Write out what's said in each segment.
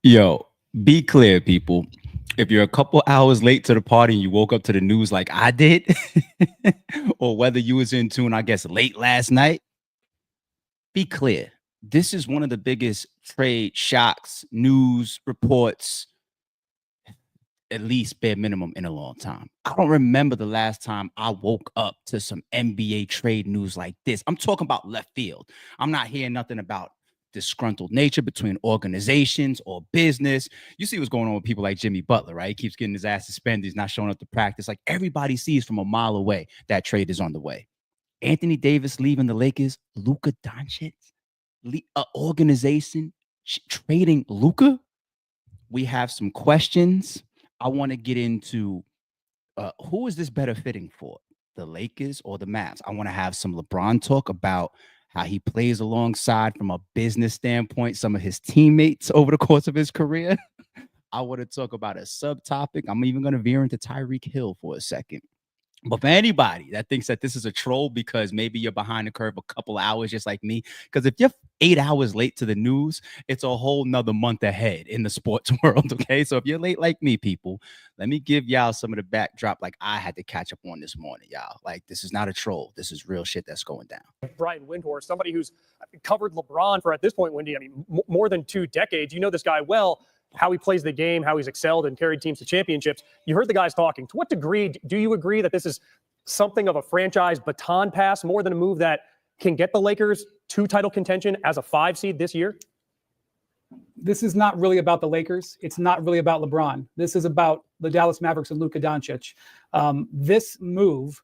Yo, be clear, people. If you're a couple hours late to the party and you woke up to the news like I did, or whether you was in tune, I guess, late last night, be clear. This is one of the biggest trade shocks, news reports, at least bare minimum in a long time. I don't remember the last time I woke up to some NBA trade news like this. I'm talking about left field. I'm not hearing nothing about disgruntled nature between organizations or business. You see what's going on with people like Jimmy Butler, right? He keeps getting his ass suspended. He's not showing up to practice. Like everybody sees from a mile away that trade is on the way. Anthony Davis leaving the Lakers, Luka Doncic, organization trading Luka. We have some questions. I want to get into who is this better fitting for, the Lakers or the Mavs? I want to have some LeBron talk about how he plays alongside from a business standpoint, some of his teammates over the course of his career. I want to talk about a subtopic. I'm even going to veer into Tyreek Hill for a second. But for anybody that thinks that this is a troll because maybe you're behind the curve a couple hours, just like me, because if you're 8 hours late to the news, it's a whole nother month ahead in the sports world. Okay. So if you're late like me, people, let me give y'all some of the backdrop like I had to catch up on this morning, y'all. Like, this is not a troll. This is real shit that's going down. Brian Windhorst, somebody who's covered LeBron for, at this point, Wendy, I mean, more than 2 decades. You know this guy well, how he plays the game, how he's excelled and carried teams to championships. You heard the guys talking. To what degree do you agree that this is something of a franchise baton pass more than a move that can get the Lakers to title contention as a 5 seed this year? This is not really about the Lakers. It's not really about LeBron. This is about the Dallas Mavericks and Luka Doncic. This move,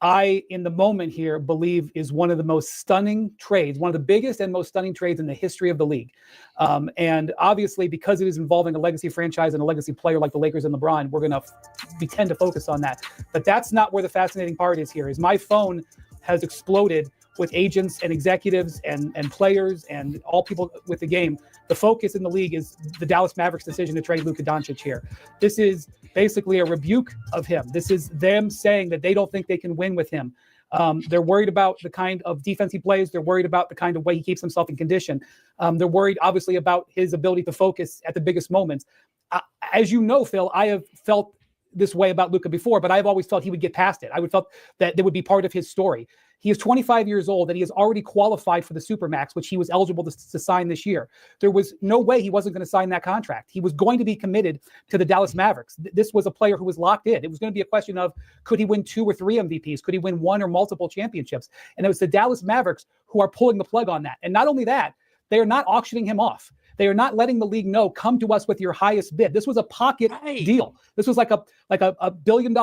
in the moment here, believe is one of the most stunning trades, one of the biggest and most stunning trades in the history of the league. And obviously, because it is involving a legacy franchise and a legacy player like the Lakers and LeBron, we tend to focus on that. But that's not where the fascinating part is here, is my phone has exploded with agents and executives and players and all people with the game. The focus in the league is the Dallas Mavericks decision to trade Luka Doncic here. This is basically a rebuke of him. This is them saying that they don't think they can win with him. They're worried about the kind of defense he plays. They're worried about the kind of way he keeps himself in condition. They're worried, obviously, about his ability to focus at the biggest moments. As you know, Phil, I have felt this way about Luka before, but I've always felt he would get past it. I would felt that would be part of his story. He is 25 years old and he has already qualified for the Supermax, which he was eligible to sign this year. There was no way he wasn't going to sign that contract. He was going to be committed to the Dallas Mavericks. This was a player who was locked in. It was going to be a question of, could he win 2 or 3 MVPs? Could he win 1 or multiple championships? And it was the Dallas Mavericks who are pulling the plug on that. And not only that, they are not auctioning him off. They are not letting the league know, come to us with your highest bid. This was a pocket deal. This was like a $1 billion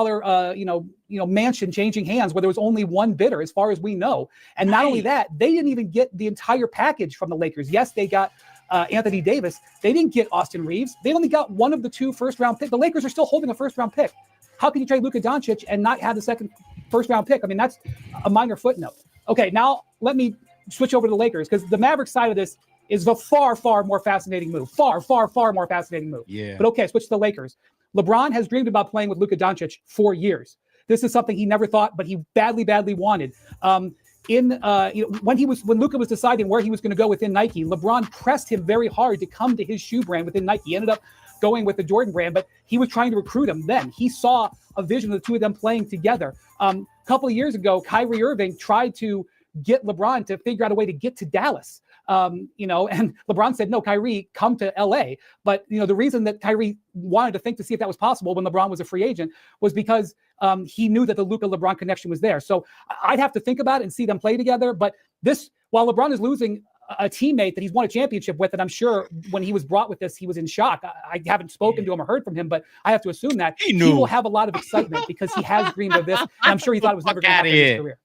mansion changing hands where there was only one bidder as far as we know. And not only that, they didn't even get the entire package from the Lakers. Yes, they got Anthony Davis. They didn't get Austin Reeves. They only got one of the 2 first-round picks. The Lakers are still holding a first-round pick. How can you trade Luka Doncic and not have the second first-round pick? I mean, that's a minor footnote. Okay, now let me switch over to the Lakers, because the Mavericks side of this is the far, far more fascinating move. Far, far, far more fascinating move. Yeah. But okay, switch to the Lakers. LeBron has dreamed about playing with Luka Doncic for years. This is something he never thought, but he badly, badly wanted. When Luka was deciding where he was going to go within Nike, LeBron pressed him very hard to come to his shoe brand within Nike. He ended up going with the Jordan brand, but he was trying to recruit him then. He saw a vision of the 2 of them playing together. A couple of years ago, Kyrie Irving tried to get LeBron to figure out a way to get to Dallas. And LeBron said, no, Kyrie, come to LA. But, the reason that Kyrie wanted to think to see if that was possible when LeBron was a free agent was because he knew that the Luka LeBron connection was there. So I'd have to think about it and see them play together. But while LeBron is losing a teammate that he's won a championship with, and I'm sure when he was brought with this, he was in shock. I haven't spoken to him or heard from him, but I have to assume that he will have a lot of excitement because he has dreamed of this. And I'm sure he thought it was never going to happen in his career.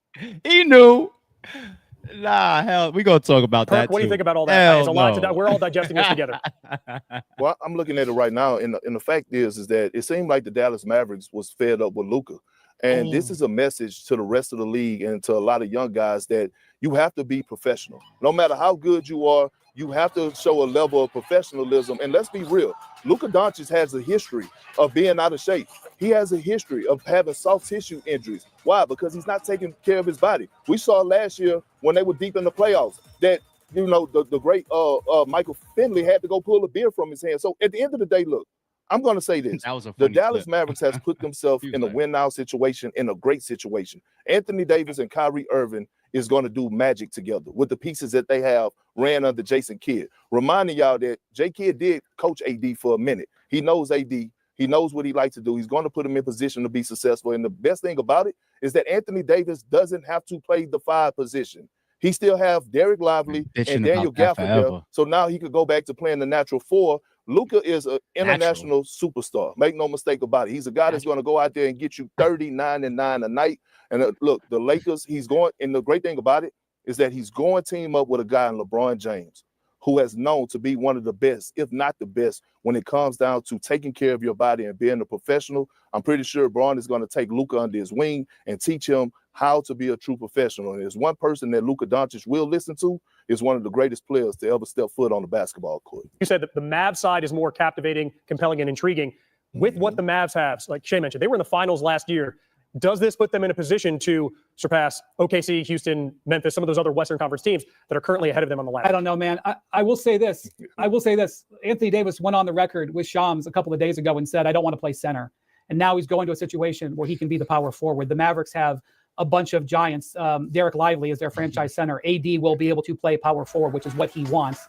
He knew. Nah, hell, we gonna talk about that. What do you think about all that? There's a lot to we're all digesting this together. Well, I'm looking at it right now, and the fact is that it seemed like the Dallas Mavericks was fed up with Luka, and this is a message to the rest of the league and to a lot of young guys that you have to be professional. No matter how good you are, you have to show a level of professionalism. And let's be real, Luka Doncic has a history of being out of shape. He has a history of having soft tissue injuries. Why? Because he's not taking care of his body. We saw last year when they were deep in the playoffs that you know, the great Michael Finley had to go pull a beer from his hand. So at the end of the day, look, I'm going to say this. That was a The funny Dallas clip. Mavericks has put themselves in a win-now situation, in a great situation. Anthony Davis and Kyrie Irving is going to do magic together with the pieces that they have ran under Jason Kidd. Reminding y'all that J. Kidd did coach AD for a minute. He knows AD. He knows what he likes to do. He's going to put him in position to be successful. And the best thing about it is that Anthony Davis doesn't have to play the 5 position. He still have Derek Lively and Daniel Gafford there. So now he could go back to playing the natural 4. Luka is an international superstar. Make no mistake about it. He's a guy that's going to go out there and get you 39 and 9 a night. And look, the Lakers, he's going, and the great thing about it is that he's going to team up with a guy in LeBron James, who has known to be one of the best, if not the best, when it comes down to taking care of your body and being a professional. I'm pretty sure LeBron is going to take Luka under his wing and teach him how to be a true professional. And there's one person that Luka Doncic will listen to, is one of the greatest players to ever step foot on the basketball court. You said that the Mavs side is more captivating, compelling, and intriguing. With what the Mavs have, like Shea mentioned, they were in the finals last year. Does this put them in a position to surpass OKC, Houston, Memphis, some of those other Western Conference teams that are currently ahead of them on the ladder? I don't know, man. I will say this. Anthony Davis went on the record with Shams a couple of days ago and said, I don't want to play center. And now he's going to a situation where he can be the power forward. The Mavericks have a bunch of giants. Derek Lively is their franchise center. AD will be able to play power forward, which is what he wants.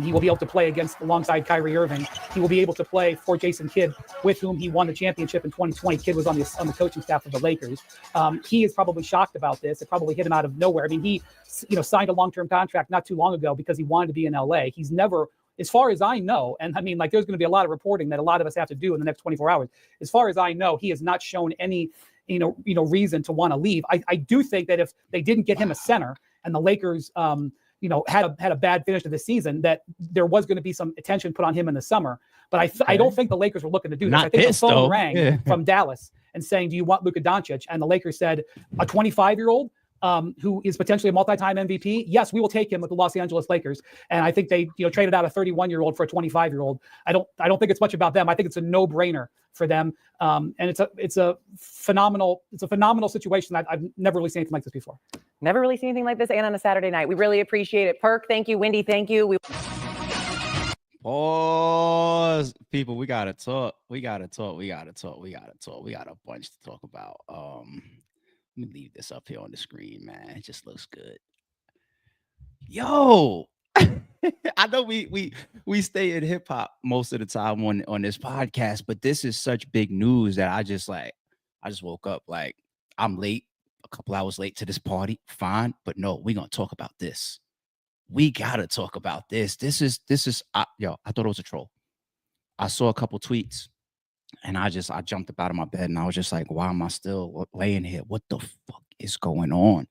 He will be able to play alongside Kyrie Irving. He will be able to play for Jason Kidd, with whom he won the championship in 2020. Kidd was on the coaching staff of the Lakers. He is probably shocked about this. It probably hit him out of nowhere. I mean, he signed a long-term contract not too long ago because he wanted to be in LA. He's never, as far as I know, and I mean, like, there's going to be a lot of reporting that a lot of us have to do in the next 24 hours. As far as I know, he has not shown any reason to want to leave. I do think that if they didn't get him a center and the Lakers, had a bad finish to the season, that there was going to be some attention put on him in the summer. But I don't think the Lakers were looking to do this. I think the phone rang from Dallas and saying, do you want Luka Doncic? And the Lakers said, a 25-year-old who is potentially a multi-time MVP, yes, we will take him with the Los Angeles Lakers. And I think they traded out a 31-year-old for a 25-year-old. I don't think it's much about them. I think it's a no-brainer for them. And it's a phenomenal situation that I've never really seen anything like this before. Never really seen anything like this, and on a Saturday night. We really appreciate it. Perk, thank you. Wendy, thank you. Pause. People, we gotta talk. We got a bunch to talk about. Let me leave this up here on the screen, man. It just looks good. Yo, I know we stay in hip hop most of the time on this podcast, but this is such big news that I just woke up like, I'm late, a couple hours late to this party. Fine, but no, we're gonna talk about this. We gotta talk about this. This is I thought it was a troll. I saw a couple tweets. And I jumped up out of my bed and I was just like, why am I still laying here? What the fuck is going on?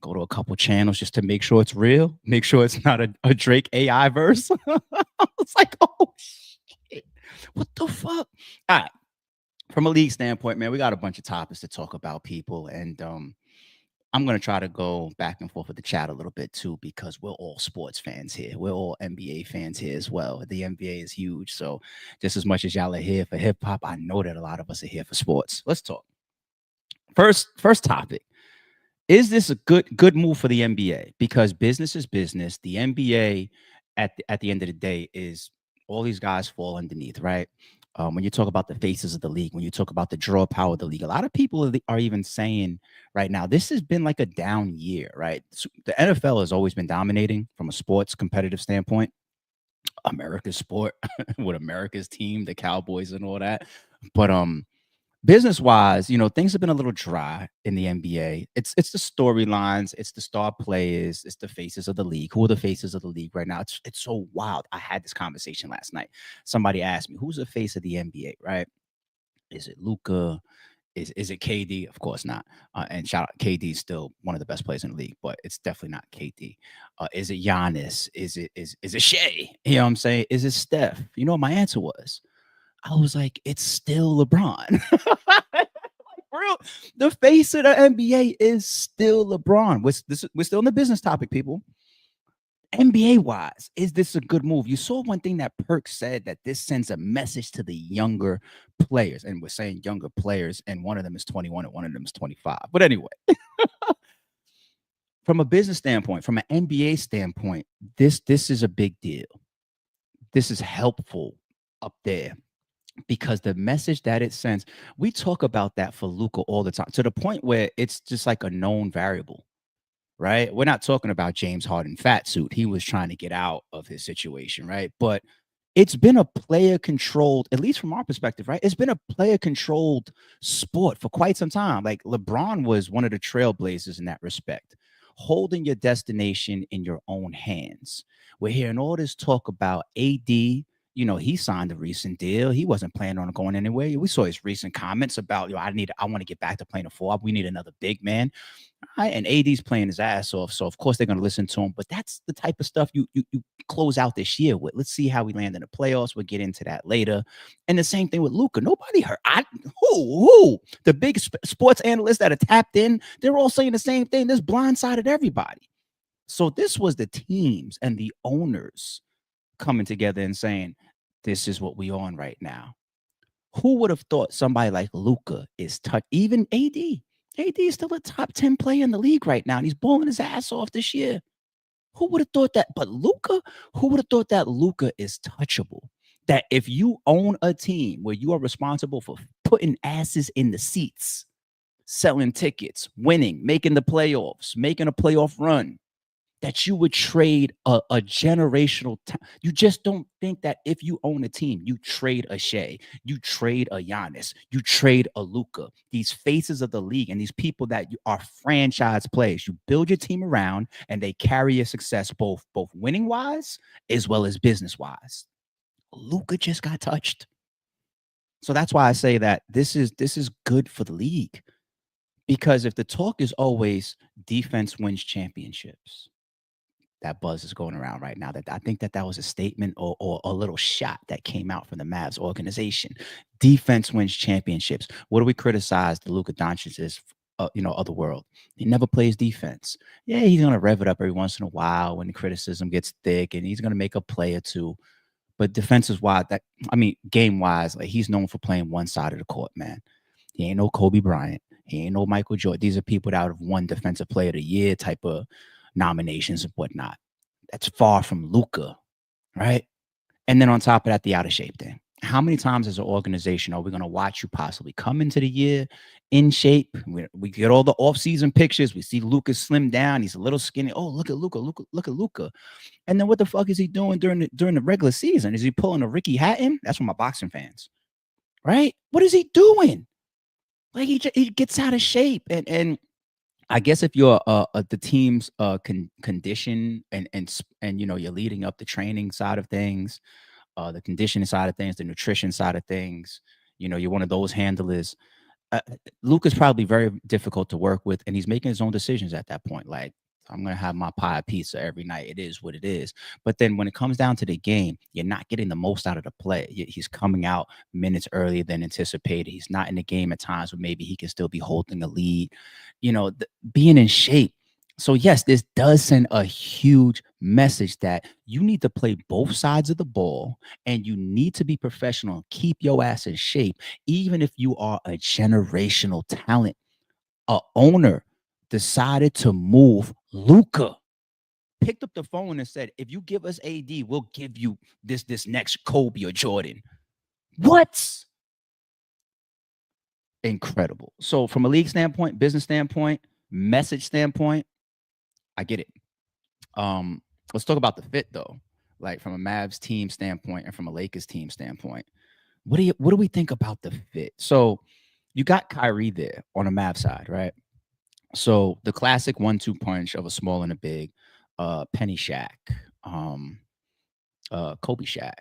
Go to a couple channels just to make sure it's real. Make sure it's not a Drake AI verse. I was like, oh, shit. What the fuck? All right. From a league standpoint, man, we got a bunch of topics to talk about, people. And I'm going to try to go back and forth with the chat a little bit too, because we're all sports fans here. We're all NBA fans here as well. The NBA is huge. So just as much as y'all are here for hip hop, I know that a lot of us are here for sports. Let's talk. First topic. Is this a good move for the NBA? Because business is business. The NBA at the end of the day is all these guys fall underneath, right? When you talk about the faces of the league, when you talk about the draw power of the league, a lot of people are even saying right now, this has been like a down year, right? So the NFL has always been dominating from a sports competitive standpoint. America's sport with America's team, the Cowboys and all that. But business-wise, things have been a little dry in the NBA. It's the storylines, it's the star players, it's the faces of the league. Who are the faces of the league right now? It's so wild. I had this conversation last night. Somebody asked me, who's the face of the NBA, right? Is it Luka? Is it KD? Of course not. And shout out, KD is still one of the best players in the league, but it's definitely not KD. Is it Giannis? Is it Shea? You know what I'm saying? Is it Steph? You know what my answer was? I was like, it's still LeBron. Real, the face of the NBA is still LeBron. We're still in the business topic, people. NBA wise, is this a good move? You saw one thing that Perk said, that this sends a message to the younger players. And we're saying younger players, and one of them is 21 and one of them is 25. But anyway, from a business standpoint, from an NBA standpoint, this is a big deal. This is helpful up there because the message that it sends, we talk about that for Luka all the time to the point where it's just like a known variable, right? We're not talking about James Harden fat suit. He was trying to get out of his situation, right? But it's been a player controlled, at least from our perspective, right? It's been a player controlled sport for quite some time. Like LeBron was one of the trailblazers in that respect, holding your destination in your own hands. We're hearing all this talk about AD. You know, he signed a recent deal. He wasn't planning on going anywhere. We saw his recent comments about, I want to get back to playing a four. We need another big man. Right? And AD's playing his ass off. So of course they're going to listen to him. But that's the type of stuff you close out this year with. Let's see how we land in the playoffs. We'll get into that later. And the same thing with Luka. Nobody heard. Who? The big sports analysts that are tapped in, they're all saying the same thing. This blindsided everybody. So this was the teams and the owners coming together and saying, this is what we on right now. Who would have thought somebody like Luka is even AD? AD is still a top 10 player in the league right now, and he's balling his ass off this year. Who would have thought that? But Luka, who would have thought that Luka is touchable? That if you own a team where you are responsible for putting asses in the seats, selling tickets, winning, making the playoffs, making a playoff run, that you would trade a generational you just don't think that if you own a team, you trade a Shea, you trade a Giannis, you trade a Luka, these faces of the league and these people that are franchise players. You build your team around and they carry your success both winning wise as well as business wise. Luka just got touched. So that's why I say that this is good for the league. Because if the talk is always defense wins championships, that buzz is going around right now. That I think that was a statement or a little shot that came out from the Mavs organization. Defense wins championships. What do we criticize the Luka Doncic is, of the world? He never plays defense. Yeah, he's gonna rev it up every once in a while when the criticism gets thick, and he's gonna make a play or two. But defensive wise, game wise, like he's known for playing one side of the court, man. He ain't no Kobe Bryant. He ain't no Michael Jordan. These are people that have won Defensive Player of the Year type of nominations and whatnot. That's far from Luka, right? And then on top of that, the out of shape thing. How many times as an organization are we going to watch you possibly come into the year in shape? We get all the off-season pictures. We see Luka slim down. He's a little skinny. Oh, look at Luka. Look at Luka. And then what the fuck is he doing during the regular season? Is he pulling a Ricky Hatton? That's for my boxing fans, right? What is he doing? Like he gets out of shape. And I guess if you're the team's condition and you're leading up the training side of things, the conditioning side of things, the nutrition side of things, you're one of those handlers. Luka's probably very difficult to work with, and he's making his own decisions at that point. Like, I'm going to have my pie of pizza every night. It is what it is. But then when it comes down to the game, you're not getting the most out of the play. He's coming out minutes earlier than anticipated. He's not in the game at times where maybe he can still be holding the lead, being in shape. So yes, this does send a huge message that you need to play both sides of the ball and you need to be professional and keep your ass in shape, even if you are a generational talent. A owner decided to move Luka, picked up the phone and said, if you give us AD, we'll give you this next Kobe or Jordan. What? Incredible. So from a league standpoint, business standpoint, message standpoint, I get it. Let's talk about the fit though. Like from a Mavs team standpoint and from a Lakers team standpoint. What do we think about the fit? So you got Kyrie there on the Mavs side, right? So the classic 1-2 punch of a small and a big, Penny Shaq, Kobe Shaq.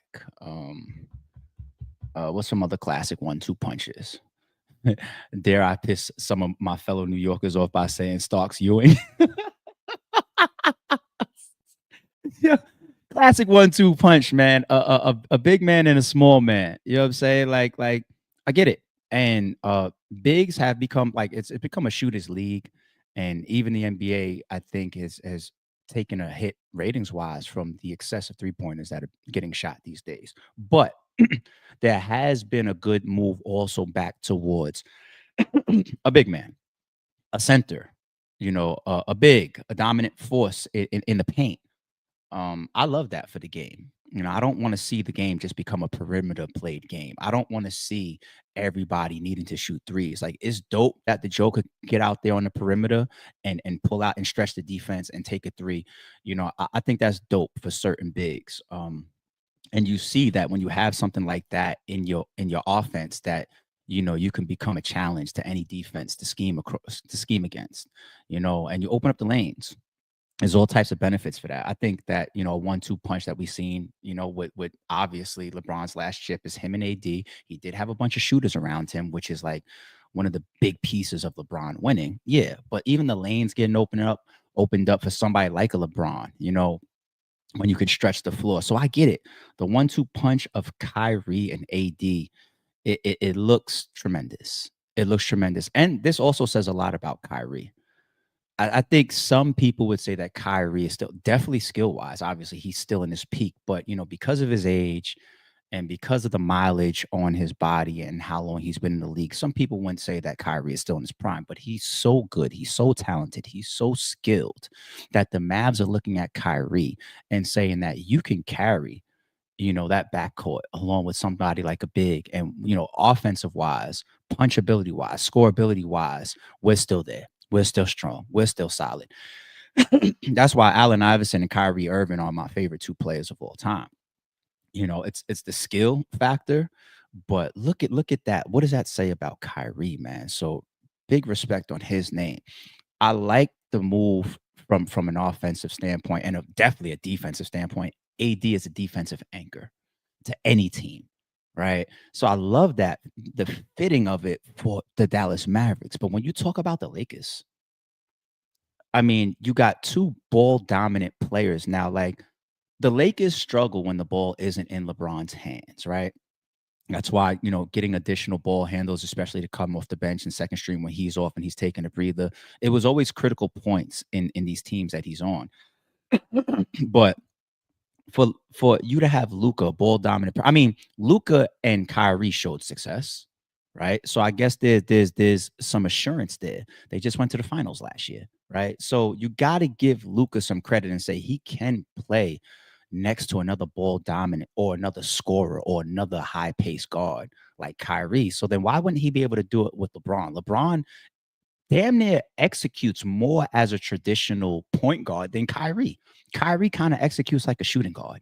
What's some other classic 1-2 punches? Dare I piss some of my fellow New Yorkers off by saying Starks Ewing? Yeah, classic 1-2 punch, man. A big man and a small man. You know what I'm saying? Like I get it. And bigs have become it's become a shooters league, and even the NBA, I think, has taken a hit ratings wise from the excessive 3-pointers that are getting shot these days. But there has been a good move also back towards a big man, a center, a dominant force in the paint. I love that for the game. I don't want to see the game just become a perimeter played game. I don't want to see everybody needing to shoot threes. Like, it's dope that the Joker get out there on the perimeter and pull out and stretch the defense and take a three. I think that's dope for certain bigs. And you see that when you have something like that in your offense, that you can become a challenge to any defense to scheme against. And you open up the lanes. There's all types of benefits for that. I think that, a 1-2 punch that we've seen, with obviously LeBron's last chip is him and AD. He did have a bunch of shooters around him, which is like one of the big pieces of LeBron winning. Yeah. But even the lanes getting opened up for somebody like a LeBron, when you can stretch the floor. So I get it. The 1-2 punch of Kyrie and AD, it looks tremendous. It looks tremendous. And this also says a lot about Kyrie. I think some people would say that Kyrie is still definitely skill wise. Obviously, he's still in his peak, but because of his age and because of the mileage on his body and how long he's been in the league, some people wouldn't say that Kyrie is still in his prime. But he's so good, he's so talented, he's so skilled that the Mavs are looking at Kyrie and saying that you can carry, that backcourt along with somebody like a big, and offensive wise, punchability wise, scoreability wise, we're still there. We're still strong. We're still solid. That's why Allen Iverson and Kyrie Irving are my favorite two players of all time. It's the skill factor, but look at that. What does that say about Kyrie, man? So big respect on his name. I like the move from an offensive standpoint and definitely a defensive standpoint. AD is a defensive anchor to any team. Right. So I love that, the fitting of it for the Dallas Mavericks. But when you talk about the Lakers, I mean, you got two ball dominant players now. Like, the Lakers struggle when the ball isn't in LeBron's hands. Right. That's why, getting additional ball handles, especially to come off the bench and second string when he's off and he's taking a breather, it was always critical points in these teams that he's on. But for you to have Luka ball dominant, I mean, Luka and Kyrie showed success, right? So I guess there's some assurance there. They just went to the finals last year, right? So you got to give Luka some credit and say he can play next to another ball dominant or another scorer or another high pace guard like Kyrie. So then why wouldn't he be able to do it with LeBron? LeBron damn near executes more as a traditional point guard than Kyrie. Kyrie kind of executes like a shooting guard,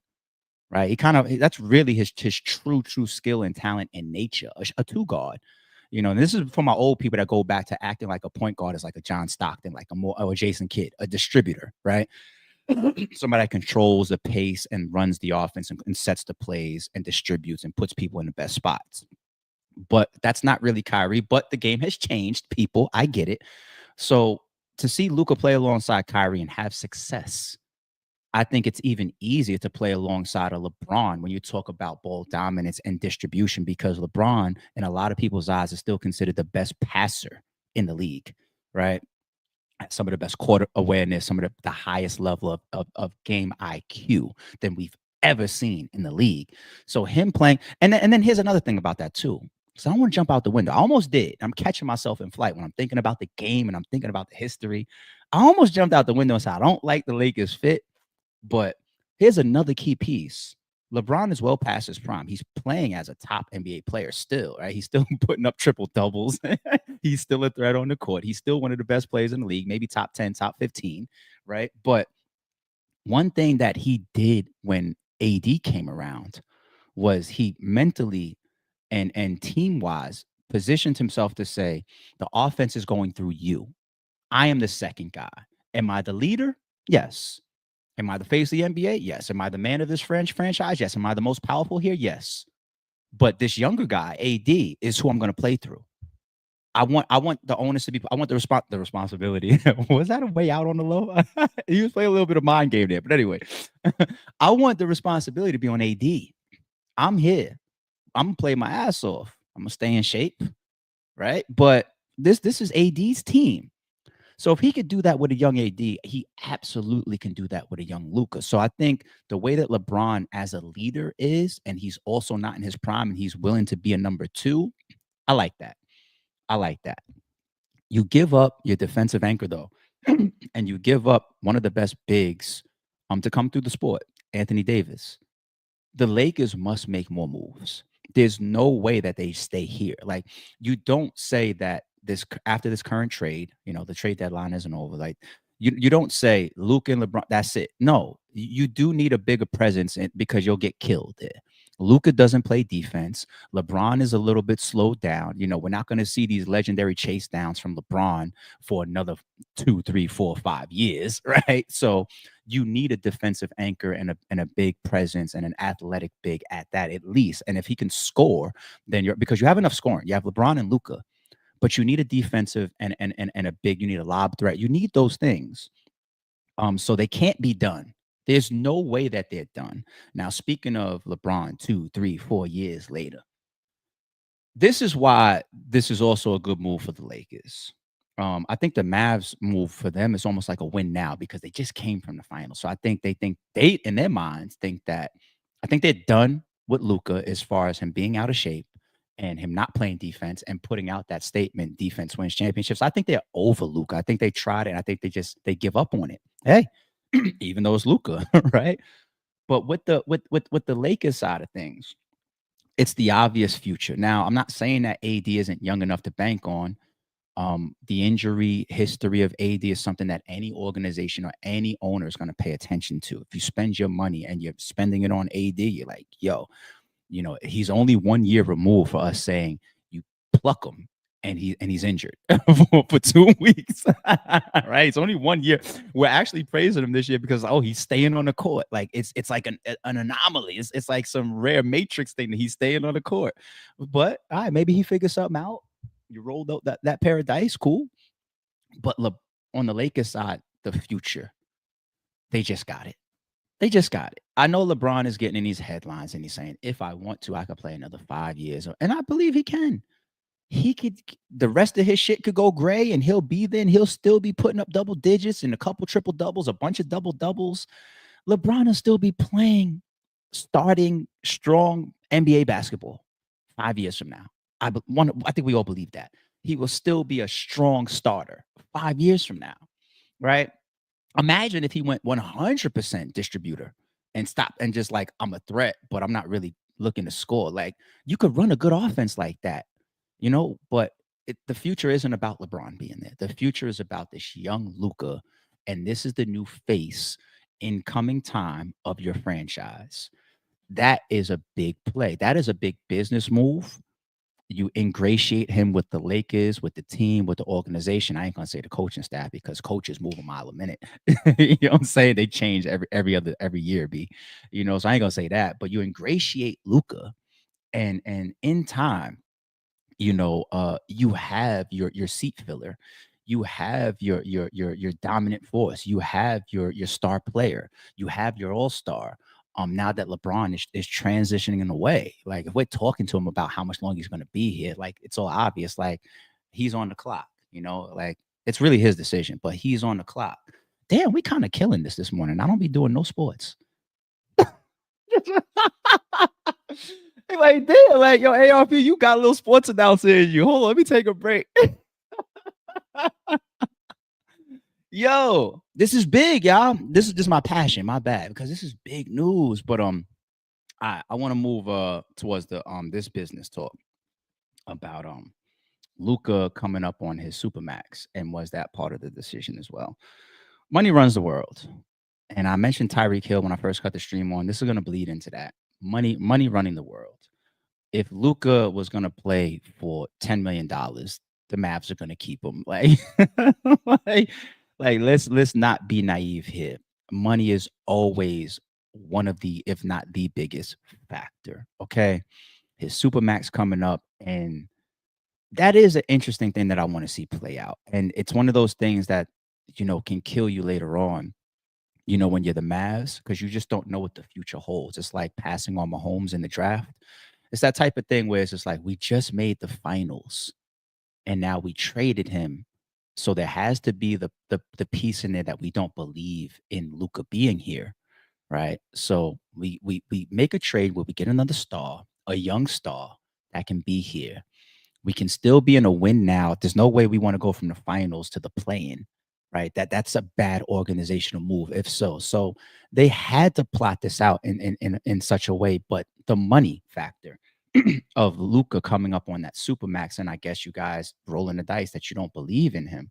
right? That's really his true skill and talent in nature, a two guard. And this is for my old people that go back to acting like a point guard is like a John Stockton, like a Jason Kidd, a distributor, right? Somebody that controls the pace and runs the offense and sets the plays and distributes and puts people in the best spots. But that's not really Kyrie. But the game has changed, people. I get it. So to see Luka play alongside Kyrie and have success, I think it's even easier to play alongside a LeBron when you talk about ball dominance and distribution, because LeBron, in a lot of people's eyes, is still considered the best passer in the league, right? Some of the best court awareness, some of the highest level of game IQ than we've ever seen in the league. So him playing, and then here's another thing about that too. So I don't want to jump out the window. I almost did. I'm catching myself in flight when I'm thinking about the game and I'm thinking about the history. I almost jumped out the window and said, I don't like the Lakers fit. But here's another key piece. LeBron is well past his prime. He's playing as a top NBA player still, right? He's still putting up triple doubles. He's still a threat on the court. He's still one of the best players in the league, maybe top 10, top 15, right? But one thing that he did when AD came around was he mentally and team-wise positioned himself to say, the offense is going through you. I am the second guy. Am I the leader? Yes. Am I the face of the NBA? Yes. Am I the man of this franchise? Yes. Am I the most powerful here? Yes. But this younger guy, AD, is who I'm going to play through. I want the onus to be. I want the responsibility. Was that a way out on the low? He was playing a little bit of mind game there, but anyway, I want the responsibility to be on AD. I'm here. I'm gonna play my ass off. I'm gonna stay in shape, right? But this is AD's team. So if he could do that with a young AD, he absolutely can do that with a young Luka. So I think the way that LeBron as a leader is, and he's also not in his prime and he's willing to be a number two, I like that. I like that. You give up your defensive anchor, though. and you give up one of the best bigs to come through the sport, Anthony Davis, the Lakers must make more moves. There's no way that they stay here. Like, you don't say that after this current trade, the trade deadline isn't over. Like, you don't say Luke and LeBron, that's it. No, you do need a bigger presence because you'll get killed there. Luka doesn't play defense. LeBron is a little bit slowed down. We're not going to see these legendary chase downs from LeBron for another 2, 3, 4, 5 years, right? So you need a defensive anchor and a big presence and an athletic big at that, at least. And if he can score, then because you have enough scoring. You have LeBron and Luka, but you need a defensive and a big. You need a lob threat. You need those things. So they can't be done. There's no way that they're done. Now, speaking of LeBron, 2, 3, 4 years later, this is why this is also a good move for the Lakers. I think the Mavs move for them is almost like a win now because they just came from the finals. So I think they in their minds I think they're done with Luka as far as him being out of shape and him not playing defense and putting out that statement, defense wins championships. I think they're over Luka. I think they tried it. And I think they give up on it. Hey, even though it's Luka, right? But with the Lakers side of things, it's the obvious future. Now, I'm not saying that AD isn't young enough to bank on. The injury history of AD is something that any organization or any owner is going to pay attention to. If you spend your money and you're spending it on AD, you're like, yo, he's only 1 year removed for us saying you pluck him and he's injured for 2 weeks, right? It's only 1 year. We're actually praising him this year because he's staying on the court. Like it's like an anomaly. It's like some rare Matrix thing that he's staying on the court. But all right, maybe he figures something out. You rolled out that pair of dice, cool. But on the Lakers side, the future, they just got it. They just got it. I know LeBron is getting in these headlines and he's saying, if I want to, I could play another 5 years. And I believe he can. He could, the rest of his shit could go gray and he'll be there and he'll still be putting up double digits and a couple triple doubles, a bunch of double doubles. LeBron will still be playing starting strong NBA basketball 5 years from now. I think we all believe that. He will still be a strong starter 5 years from now, right? Imagine if he went 100% distributor and stopped and just like, I'm a threat, but I'm not really looking to score. Like, you could run a good offense like that, but the future isn't about LeBron being there. The future is about this young Luka, and this is the new face in coming time of your franchise. That is a big play. That is a big business move. You ingratiate him with the Lakers, with the team, with the organization. I ain't gonna say the coaching staff because coaches move a mile a minute. You know what I'm saying? They change every year, B. So I ain't gonna say that. But you ingratiate Luka, and in time, you have your seat filler. You have your dominant force. You have your star player. You have your all-star. Now that LeBron is transitioning away, like if we're talking to him about how much longer he's going to be here, like it's all obvious, like he's on the clock, like it's really his decision, but he's on the clock. Damn, we kind of killing this morning. I don't be doing no sports. Like, damn, like, yo, ARP, you got a little sports announcer in you. Hold on, let me take a break. Yo, this is big, y'all. This is just my passion, my bad, because this is big news. But I want to move towards the this business talk about Luka coming up on his Supermax, and was that part of the decision as well? Money runs the world, and I mentioned Tyreek Hill when I first cut the stream on. This is going to bleed into that. Money running the world. If Luka was going to play for $10 million, the Mavs are going to keep him. Like, like let's not be naive here. Money is always one of the, if not the biggest factor. Okay. His Supermax coming up, and that is an interesting thing that I want to see play out. And it's one of those things that, can kill you later on, when you're the Mavs, because you just don't know what the future holds. It's like passing on Mahomes in the draft. It's that type of thing where it's just like, we just made the finals and now we traded him. So there has to be the piece in there that we don't believe in Luka being here, right? So we make a trade where we get another star, a young star that can be here. We can still be in a win now. There's no way we want to go from the finals to the play-in. right? That's a bad organizational move, if so. So they had to plot this out in such a way, but the money factor of Luka coming up on that supermax, and I guess you guys rolling the dice that you don't believe in him.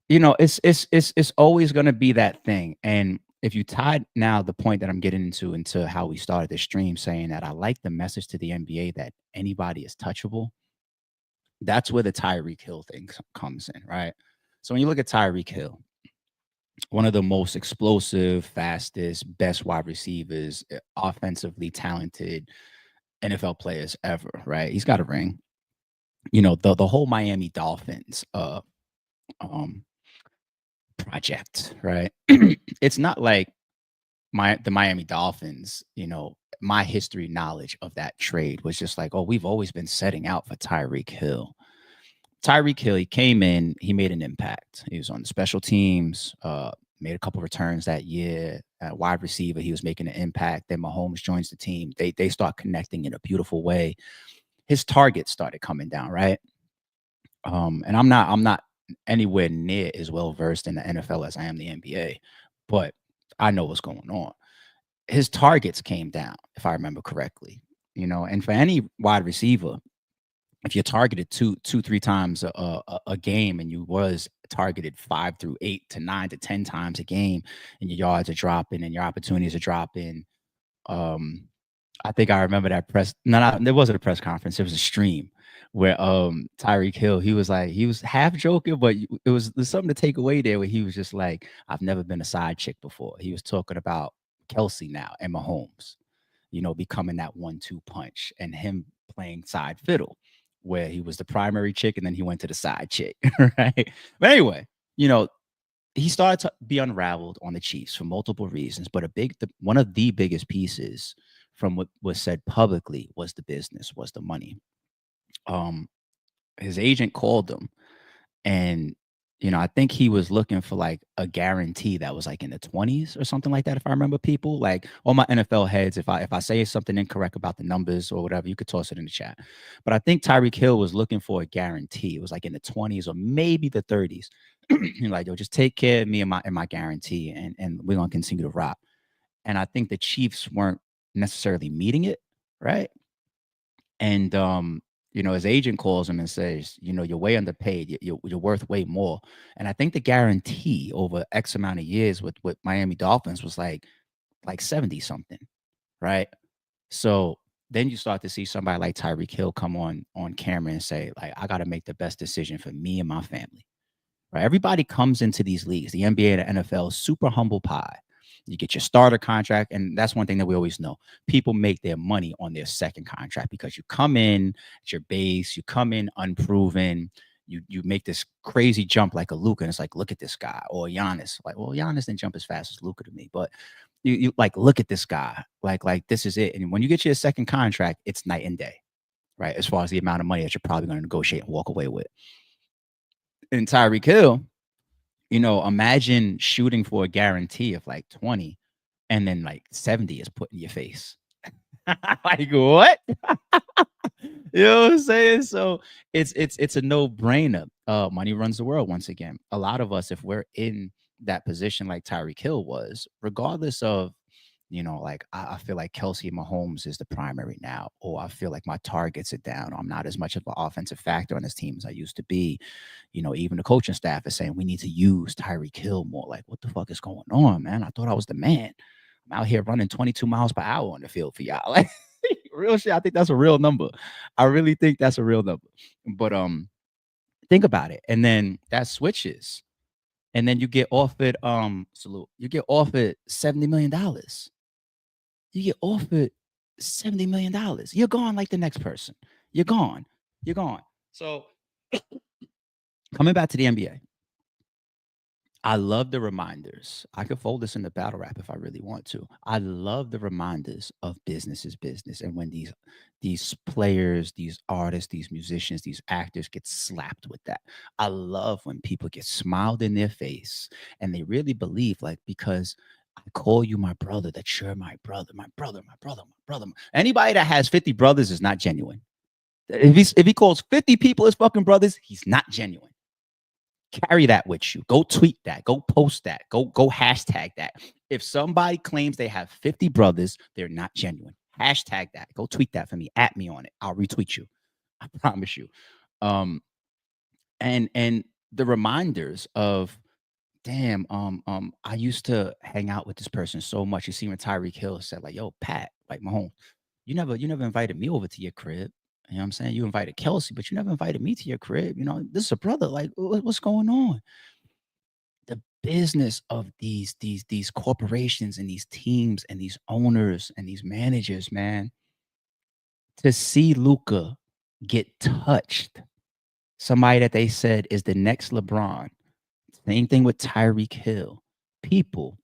It's always going to be that thing. And if you tied now the point that I'm getting into how we started the stream, saying that I like the message to the NBA that anybody is touchable, that's where the Tyreek Hill thing comes in, right? So when you look at Tyreek Hill, one of the most explosive, fastest, best wide receivers, offensively talented NFL players ever, right? He's got a ring. The whole Miami Dolphins um project, right? It's not like the Miami Dolphins, my history knowledge of that trade was just like, oh, we've always been setting out for Tyreek Hill. Tyreek Hill, he came in, he made an impact. He was on the special teams, made a couple returns that year. Wide receiver, he was making an impact. Then Mahomes joins the team. They start connecting in a beautiful way. His targets started coming down, right? And I'm not anywhere near as well versed in the NFL as I am the NBA, but I know what's going on. His targets came down, if I remember correctly. And for any wide receiver, if you're targeted three times a game, and you was targeted 5 through 8 to 9 to 10 times a game, and your yards are dropping and your opportunities are dropping. I think I remember that there wasn't a press conference. It was a stream where Tyreek Hill, he was half joking, but there's something to take away there where he was just like, I've never been a side chick before. He was talking about Kelsey now and Mahomes, becoming that 1-2 punch, and him playing side fiddle, where he was the primary chick and then he went to the side chick, right? But anyway, he started to be unraveled on the Chiefs for multiple reasons, but one of the biggest pieces from what was said publicly was the business, was the money. His agent called him, and I think he was looking for like a guarantee that was like in the 20s or something like that, if I remember. People, like, all my NFL heads, if I say something incorrect about the numbers or whatever, you could toss it in the chat. But I think Tyreek Hill was looking for a guarantee. It was like in the 20s or maybe the 30s. Like, yo, just take care of me and my guarantee, and we're gonna continue to rock. And I think the Chiefs weren't necessarily meeting it, right? And his agent calls him and says, you're way underpaid. You're worth way more. And I think the guarantee over X amount of years with Miami Dolphins was like 70 something, right? So then you start to see somebody like Tyreek Hill come on camera and say, like, I got to make the best decision for me and my family, right? Everybody comes into these leagues, the NBA and the NFL, super humble pie. You get your starter contract, and that's one thing that we always know. People make their money on their second contract because you come in at your base, you come in unproven, you make this crazy jump like a Luka, and it's like, look at this guy, or Giannis. Like, well, Giannis didn't jump as fast as Luka to me, but you like, look at this guy, like this is it. And when you get your second contract, it's night and day, right? As far as the amount of money that you're probably going to negotiate and walk away with. And Tyreek Hill, imagine shooting for a guarantee of like 20, and then like 70 is put in your face. Like, what? You know what I'm saying? So it's a no-brainer. Money runs the world once again. A lot of us, if we're in that position like Tyreek Hill was, regardless of, like, I feel like Kelsey Mahomes is the primary now, or I feel like my targets are down, or I'm not as much of an offensive factor on this team as I used to be. Even the coaching staff is saying we need to use Tyreek Hill more. Like, what the fuck is going on, man? I thought I was the man. I'm out here running 22 miles per hour on the field for y'all. Like, real shit. I think that's a real number. I really think that's a real number. But think about it. And then that switches. And then you get offered you get offered $70 million. You get offered $70 million. You're gone like the next person. You're gone. You're gone. So coming back to the NBA, I love the reminders. I could fold this in the battle rap if I really want to. I love the reminders of business is business. And when these players, these artists, these musicians, these actors get slapped with that. I love when people get smiled in their face and they really believe, like, because I call you my brother, that you're my brother, my brother, my brother, my brother. Anybody that has 50 brothers is not genuine. If he calls 50 people his fucking brothers, he's not genuine. Carry that with you. Go tweet that. Go post that. Go hashtag that. If somebody claims they have 50 brothers, they're not genuine. Hashtag that. Go tweet that for me. At me on it. I'll retweet you. I promise you. And the reminders of, damn, I used to hang out with this person so much. You see when Tyreek Hill said, like, yo, Pat, like Mahomes, you never invited me over to your crib. You know what I'm saying? You invited Kelsey, but you never invited me to your crib. You know, this is a brother. Like, what's going on? The business of these corporations and these teams and these owners and these managers, man, to see Luka get touched, somebody that they said is the next LeBron. Same thing with Tyreek Hill. People,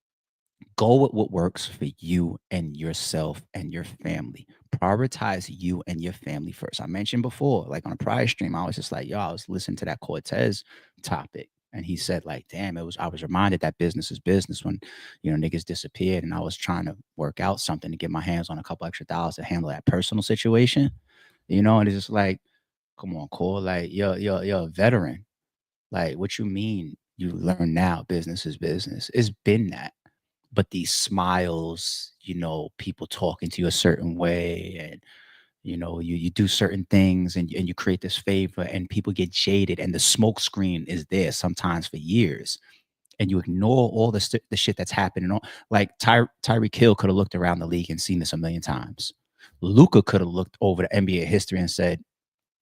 go with what works for you and yourself and your family. Prioritize you and your family first. I mentioned before, like on a prior stream, I was just like, yo, I was listening to that Cortez topic. And he said, like, damn, I was reminded that business is business when, niggas disappeared. And I was trying to work out something to get my hands on a couple extra dollars to handle that personal situation. And it's just like, come on, Cole, like you're a veteran. Like, what you mean you learn now business is business? It's been that. But these smiles, people talking to you a certain way, and you do certain things, and you create this favor, and people get jaded, and the smoke screen is there sometimes for years, and you ignore all the shit that's happening. Like Tyreek Hill could have looked around the league and seen this a million times. Luka could have looked over the NBA history and said,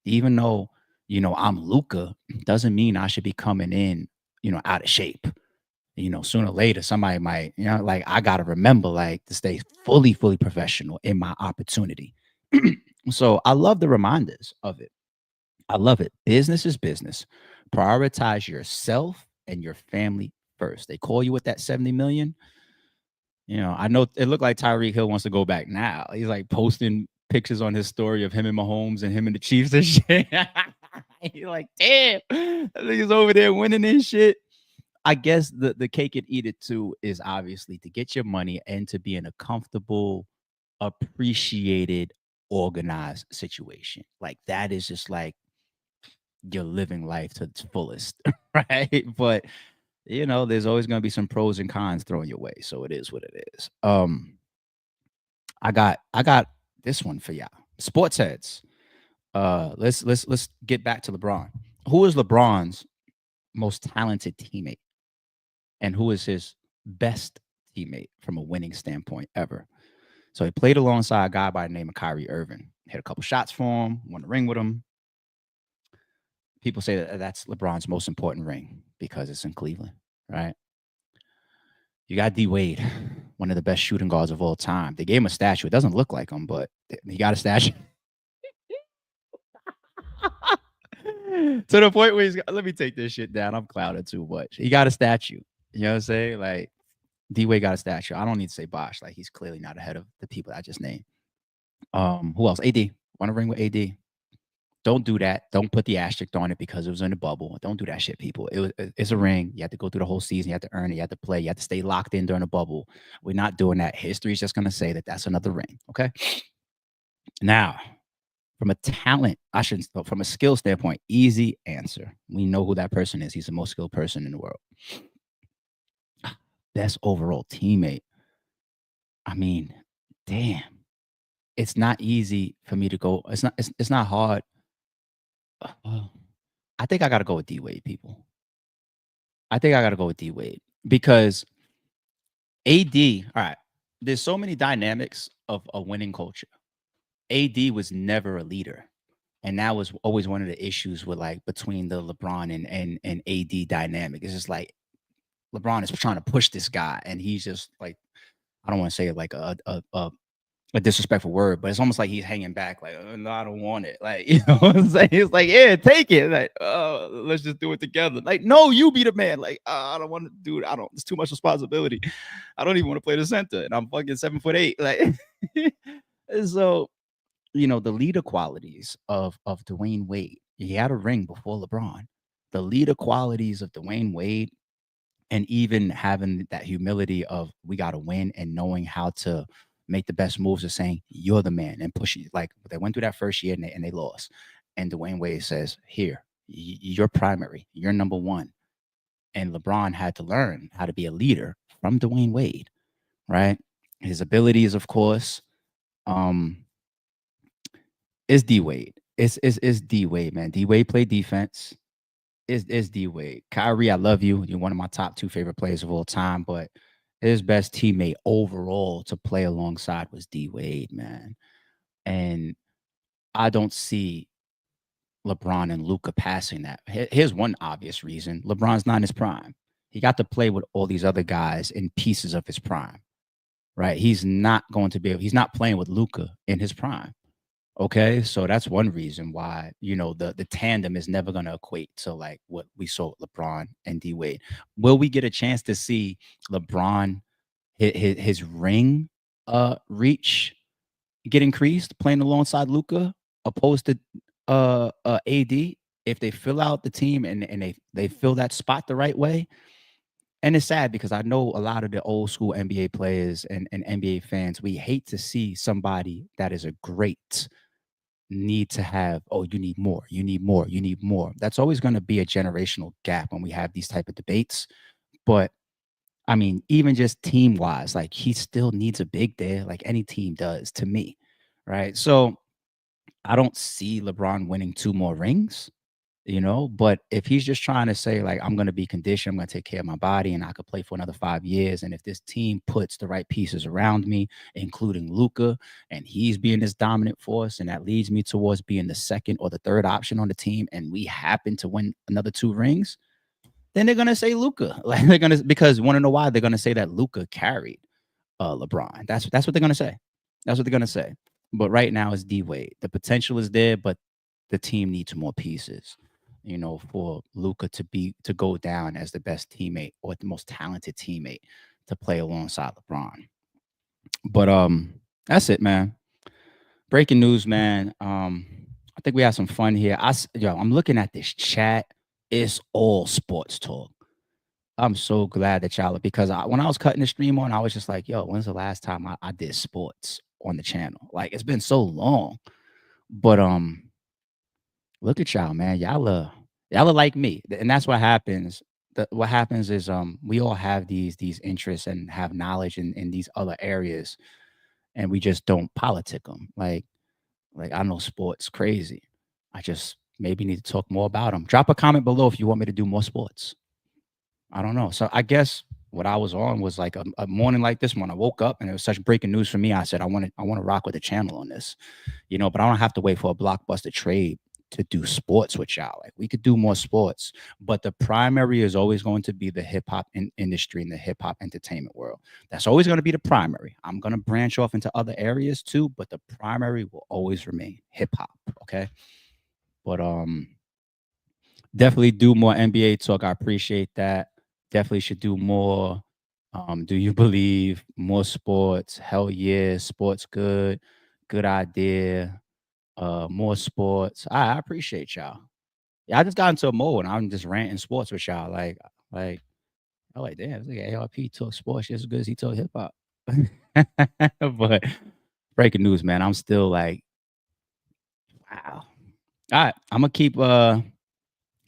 even though I'm Luka, doesn't mean I should be coming in out of shape. Sooner or later, somebody might, like, I got to remember, like, to stay fully professional in my opportunity. So I love the reminders of it. I love it. Business is business. Prioritize yourself and your family first. They call you with that 70 million. I know it looked like Tyreek Hill wants to go back now. He's like posting pictures on his story of him and Mahomes and him and the Chiefs and shit. He's like, damn, that nigga's over there winning this shit. I guess the cake and eat it too is obviously to get your money and to be in a comfortable, appreciated, organized situation. Like, that is just like you're living life to its fullest, right? But there's always going to be some pros and cons thrown your way. So it is what it is. I got this one for y'all. Sports heads. Let's get back to LeBron. Who is LeBron's most talented teammate? And who is his best teammate from a winning standpoint ever? So he played alongside a guy by the name of Kyrie Irving. Hit a couple shots for him, won the ring with him. People say that that's LeBron's most important ring because it's in Cleveland, right? You got D Wade, one of the best shooting guards of all time. They gave him a statue. It doesn't look like him, but he got a statue. To the point where let me take this shit down. I'm clouded too much. He got a statue. You know what I'm saying? Like, D-Wade got a statue. I don't need to say Bosh. Like, he's clearly not ahead of the people I just named. Who else? AD. Want to ring with AD. Don't do that. Don't put the asterisk on it because it was in the bubble. Don't do that shit, people. It's a ring. You have to go through the whole season. You have to earn it. You have to play. You have to stay locked in during the bubble. We're not doing that. History is just going to say that that's another ring. Okay? Now, from a skill standpoint, easy answer. We know who that person is. He's the most skilled person in the world. Best overall teammate. I mean, damn. It's not easy for me to go. It's not hard. I think I got to go with D-Wade, people. I think I got to go with D-Wade because AD, all right, there's so many dynamics of a winning culture. AD was never a leader. And that was always one of the issues with, like, between the LeBron and AD dynamic. It's just like LeBron is trying to push this guy, and he's just like, I don't want to say it like a disrespectful word, but it's almost like he's hanging back, like, oh, no, I don't want it. Like, you know what I'm saying? It's like, yeah, take it. Like, oh, let's just do it together. Like, no, you be the man. Like, I don't want to do it. It's too much responsibility. I don't even want to play the center, and I'm fucking 7'8". Like, and so, the leader qualities of Dwayne Wade. He had a ring before LeBron. The leader qualities of Dwayne Wade, and even having that humility of we got to win and knowing how to make the best moves of saying you're the man and pushing. Like, they went through that first year and they lost. And Dwayne Wade says, here, you're primary. You're number one. And LeBron had to learn how to be a leader from Dwayne Wade, right? His abilities, of course, is D Wade. It's D Wade, man. D Wade played defense. Is D Wade. Kyrie, I love you. You're one of my top 2 favorite players of all time, but his best teammate overall to play alongside was D Wade, man. And I don't see LeBron and Luka passing that. Here's one obvious reason. LeBron's not in his prime. He got to play with all these other guys in pieces of his prime, right? He's not playing with Luka in his prime. Okay, so that's one reason why, the tandem is never going to equate to like what we saw with LeBron and D Wade. Will we get a chance to see LeBron his ring reach get increased playing alongside Luka opposed to AD if they fill out the team and they fill that spot the right way? And it's sad because I know a lot of the old school NBA players and NBA fans, we hate to see somebody that is a great need to have, you need more, you need more, you need more. That's always going to be a generational gap when we have these type of debates. But I mean, even just team wise, like he still needs a big there, like any team does to me. Right. So I don't see LeBron winning 2 more rings, but if he's just trying to say like, I'm going to be conditioned, I'm going to take care of my body and I could play for another 5 years. And if this team puts the right pieces around me, including Luka, and he's being this dominant force, and that leads me towards being the second or the third option on the team, and we happen to win another 2 rings, then they're going to say Luka. Like because want to know why? They're going to say that Luka carried LeBron. That's what they're going to say. That's what they're going to say. But right now it's D Wade. The potential is there, but the team needs more pieces, for Luka to go down as the best teammate or the most talented teammate to play alongside LeBron. But that's it, man. Breaking news, man. I think we have some fun here. I'm looking at this chat. It's all sports talk. I'm so glad that y'all, because when I was cutting the stream on, I was just like, when's the last time I did sports on the channel? Like, it's been so long. But look at y'all, man. Y'all are like me. And that's what happens. What happens is we all have these interests and have knowledge in these other areas, and we just don't politic them. Like I know sports crazy. I just maybe need to talk more about them. Drop a comment below if you want me to do more sports. I don't know. So I guess what I was on was like a morning like this one. I woke up and it was such breaking news for me. I said, I want to rock with the channel on this, but I don't have to wait for a blockbuster trade to do sports with y'all. Like we could do more sports, but the primary is always going to be the hip hop industry and the hip hop entertainment world. That's always going to be the primary. I'm going to branch off into other areas too, but the primary will always remain hip hop. Okay. But definitely do more NBA talk. I appreciate that. Definitely should do more. Do you believe more sports? Hell yeah, sports good idea. More sports. I appreciate y'all. Yeah, I just got into a mode and I'm just ranting sports with y'all. Like I'm like, damn, look at ARP talk sports just as good as he talk hip hop. But breaking news, man. I'm still like, wow. All right, I'm gonna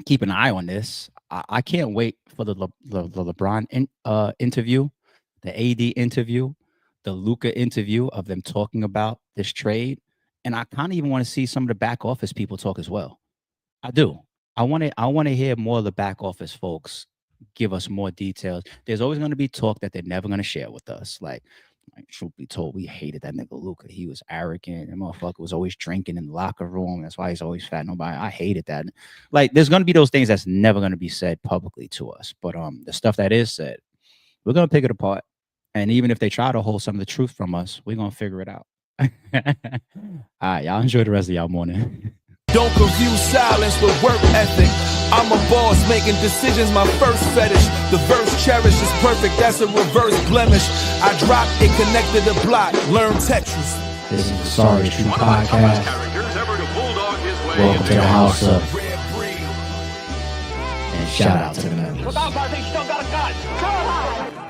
keep an eye on this. I can't wait for the LeBron interview, the AD interview, the Luka interview of them talking about this trade, and I kind of even want to see some of the back office people talk as well. I do. I want to hear more of the back office folks give us more details. There's always going to be talk that they're never going to share with us. Like truth be told, we hated that nigga Luka. He was arrogant. That motherfucker was always drinking in the locker room. That's why he's always fat. I hated that. Like, there's going to be those things that's never going to be said publicly to us. But the stuff that is said, we're going to pick it apart. And even if they try to hold some of the truth from us, we're going to figure it out. All right, y'all enjoy the rest of y'all morning. Don't confuse silence with work ethic. I'm a boss making decisions, my first fetish. The verse cherished is perfect, that's a reverse blemish. I dropped it, connected the block, learn Tetris. This is the Sorry True Podcast. Welcome to the house of. And shout out to the members. Without, I think still got a gun. Come on!